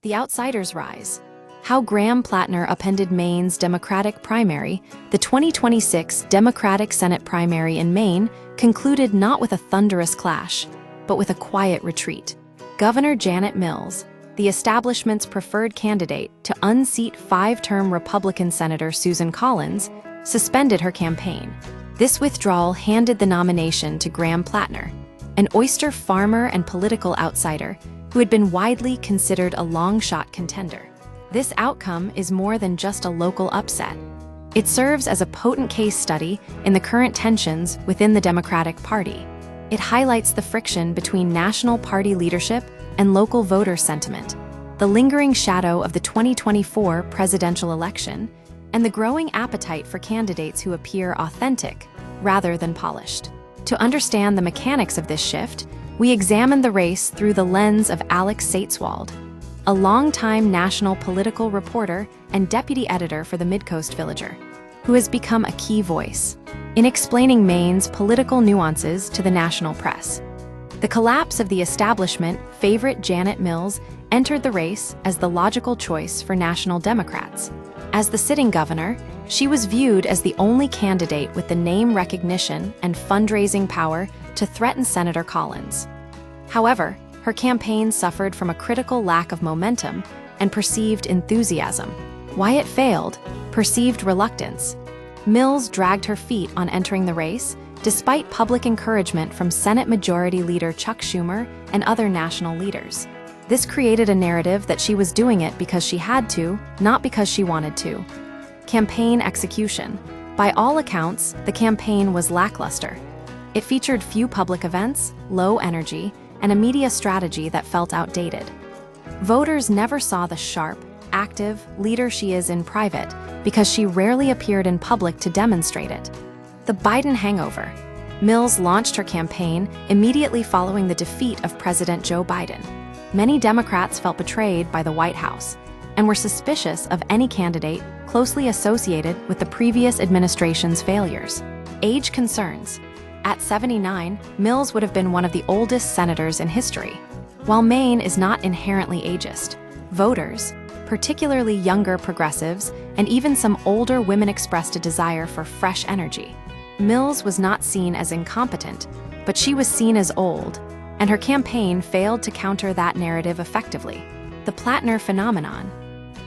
The Outsiders Rise. How Graham Platner upended Maine's Democratic primary. The 2026 Democratic Senate primary in Maine concluded not with a thunderous clash, but with a quiet retreat. Governor Janet Mills, the establishment's preferred candidate to unseat five-term Republican Senator Susan Collins, suspended her campaign. This withdrawal handed the nomination to Graham Platner, an oyster farmer and political outsider who had been widely considered a long-shot contender. This outcome is more than just a local upset. It serves as a potent case study in the current tensions within the Democratic Party. It highlights the friction between national party leadership and local voter sentiment, the lingering shadow of the 2024 presidential election, and the growing appetite for candidates who appear authentic rather than polished. To understand the mechanics of this shift, we examine the race through the lens of Alex Sateswald, a longtime national political reporter and deputy editor for the Midcoast Villager, who has become a key voice in explaining Maine's political nuances to the national press. The collapse of the establishment favorite Janet Mills entered the race as the logical choice for national Democrats. As the sitting governor, she was viewed as the only candidate with the name recognition and fundraising power to threaten Senator Collins. However, her campaign suffered from a critical lack of momentum and perceived enthusiasm. Why it failed? Perceived reluctance. Mills dragged her feet on entering the race, despite public encouragement from Senate Majority Leader Chuck Schumer and other national leaders. This created a narrative that she was doing it because she had to, not because she wanted to. Campaign execution. By all accounts, the campaign was lackluster. It featured few public events, low energy, and a media strategy that felt outdated. Voters never saw the sharp, active leader she is in private because she rarely appeared in public to demonstrate it. The Biden hangover. Mills launched her campaign immediately following the defeat of President Joe Biden. Many Democrats felt betrayed by the White House and were suspicious of any candidate closely associated with the previous administration's failures. Age concerns. At 79, Mills would have been one of the oldest senators in history. While Maine is not inherently ageist, voters, particularly younger progressives, and even some older women expressed a desire for fresh energy. Mills was not seen as incompetent, but she was seen as old, and her campaign failed to counter that narrative effectively. The Platner phenomenon.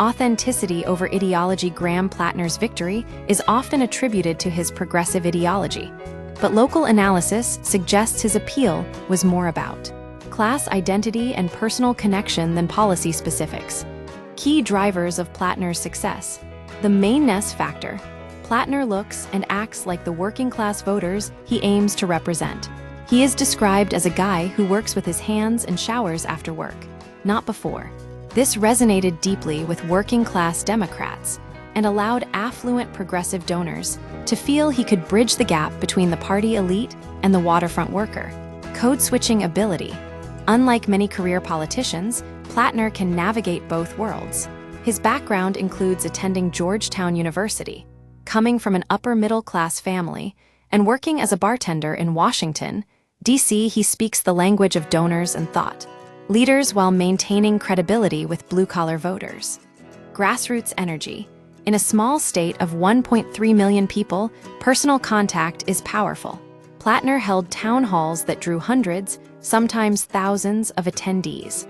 Authenticity over ideology. Graham Platner's victory is often attributed to his progressive ideology, but local analysis suggests his appeal was more about class identity and personal connection than policy specifics. Key drivers of Platner's success. The Maineness factor. Platner looks and acts like the working-class voters he aims to represent. He is described as a guy who works with his hands and showers after work, not before. This resonated deeply with working-class Democrats and allowed affluent progressive donors to feel he could bridge the gap between the party elite and the waterfront worker. Code-switching ability. Unlike many career politicians, Platner can navigate both worlds. His background includes attending Georgetown University, coming from an upper-middle-class family, and working as a bartender in Washington, D.C. He speaks the language of donors and thought leaders while maintaining credibility with blue-collar voters. Grassroots energy. In a small state of 1.3 million people, personal contact is powerful. Platner held town halls that drew hundreds, sometimes thousands, of attendees.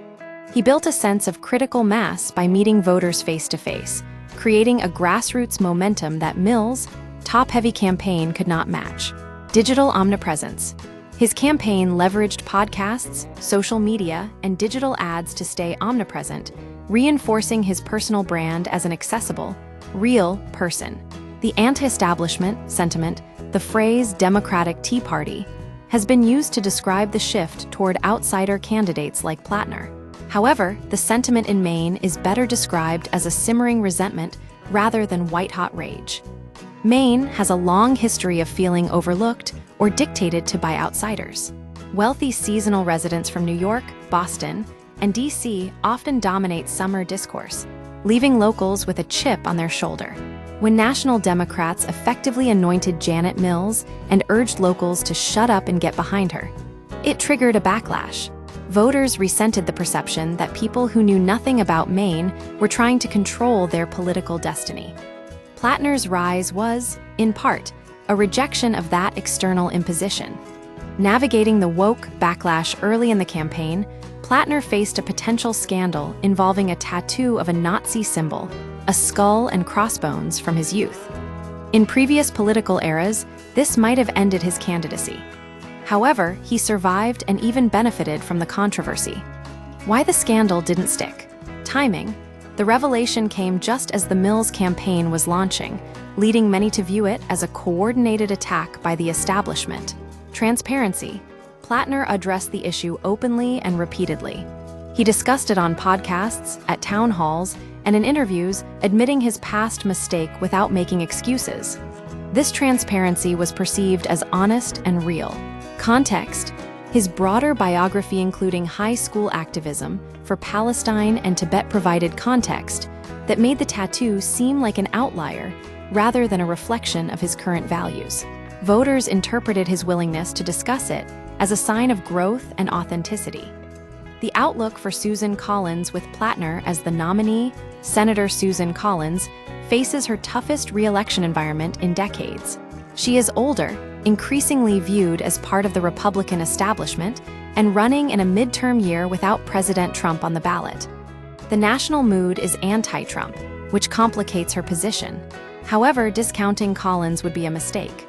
He built a sense of critical mass by meeting voters face-to-face, creating a grassroots momentum that Mills' top-heavy campaign could not match. Digital omnipresence. His campaign leveraged podcasts, social media, and digital ads to stay omnipresent, reinforcing his personal brand as an accessible, real person. The anti-establishment sentiment, the phrase Democratic Tea Party, has been used to describe the shift toward outsider candidates like Platner. However, the sentiment in Maine is better described as a simmering resentment rather than white-hot rage. Maine has a long history of feeling overlooked or dictated to by outsiders. Wealthy seasonal residents from New York, Boston, and D.C. often dominate summer discourse, leaving locals with a chip on their shoulder. When national Democrats effectively anointed Janet Mills and urged locals to shut up and get behind her, it triggered a backlash. Voters resented the perception that people who knew nothing about Maine were trying to control their political destiny. Platner's rise was, in part, a rejection of that external imposition. Navigating the woke backlash early in the campaign, Platner faced a potential scandal involving a tattoo of a Nazi symbol, a skull and crossbones, from his youth. In previous political eras, this might have ended his candidacy. However, he survived and even benefited from the controversy. Why the scandal didn't stick? Timing. The revelation came just as the Mills campaign was launching, leading many to view it as a coordinated attack by the establishment. Transparency. Platner addressed the issue openly and repeatedly. He discussed it on podcasts, at town halls, and in interviews, admitting his past mistake without making excuses. This transparency was perceived as honest and real. Context. His broader biography, including high school activism for Palestine and Tibet, provided context that made the tattoo seem like an outlier rather than a reflection of his current values. Voters interpreted his willingness to discuss it as a sign of growth and authenticity. The outlook for Susan Collins, with Platner as the nominee, Senator Susan Collins faces her toughest re-election environment in decades. She is older, increasingly viewed as part of the Republican establishment, and running in a midterm year without President Trump on the ballot. The national mood is anti-Trump, which complicates her position. However, discounting Collins would be a mistake.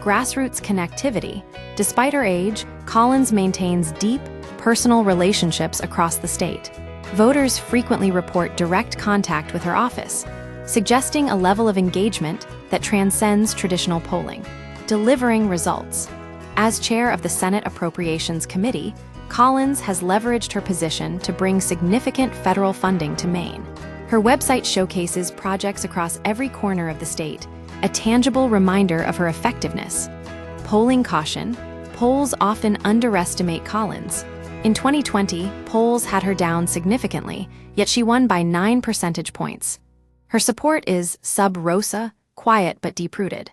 Grassroots connectivity. Despite her age, Collins maintains deep, personal relationships across the state. Voters frequently report direct contact with her office, suggesting a level of engagement that transcends traditional polling. Delivering results. As chair of the Senate Appropriations Committee, Collins has leveraged her position to bring significant federal funding to Maine. Her website showcases projects across every corner of the state, a tangible reminder of her effectiveness. Polling caution. Polls often underestimate Collins. In 2020, polls had her down significantly, yet she won by 9 percentage points. Her support is sub-rosa, quiet but deep-rooted.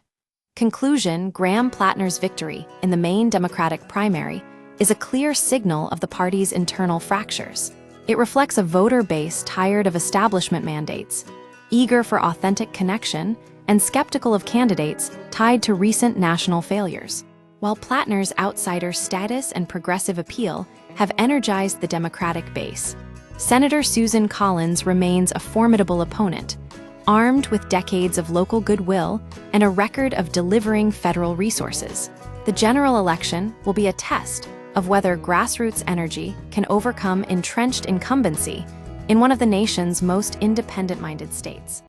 Conclusion. Graham Platner's victory in the Maine Democratic primary is a clear signal of the party's internal fractures. It reflects a voter base tired of establishment mandates, eager for authentic connection, and skeptical of candidates tied to recent national failures. While Platner's outsider status and progressive appeal have energized the Democratic base, Senator Susan Collins remains a formidable opponent, armed with decades of local goodwill and a record of delivering federal resources. The general election will be a test of whether grassroots energy can overcome entrenched incumbency in one of the nation's most independent-minded states.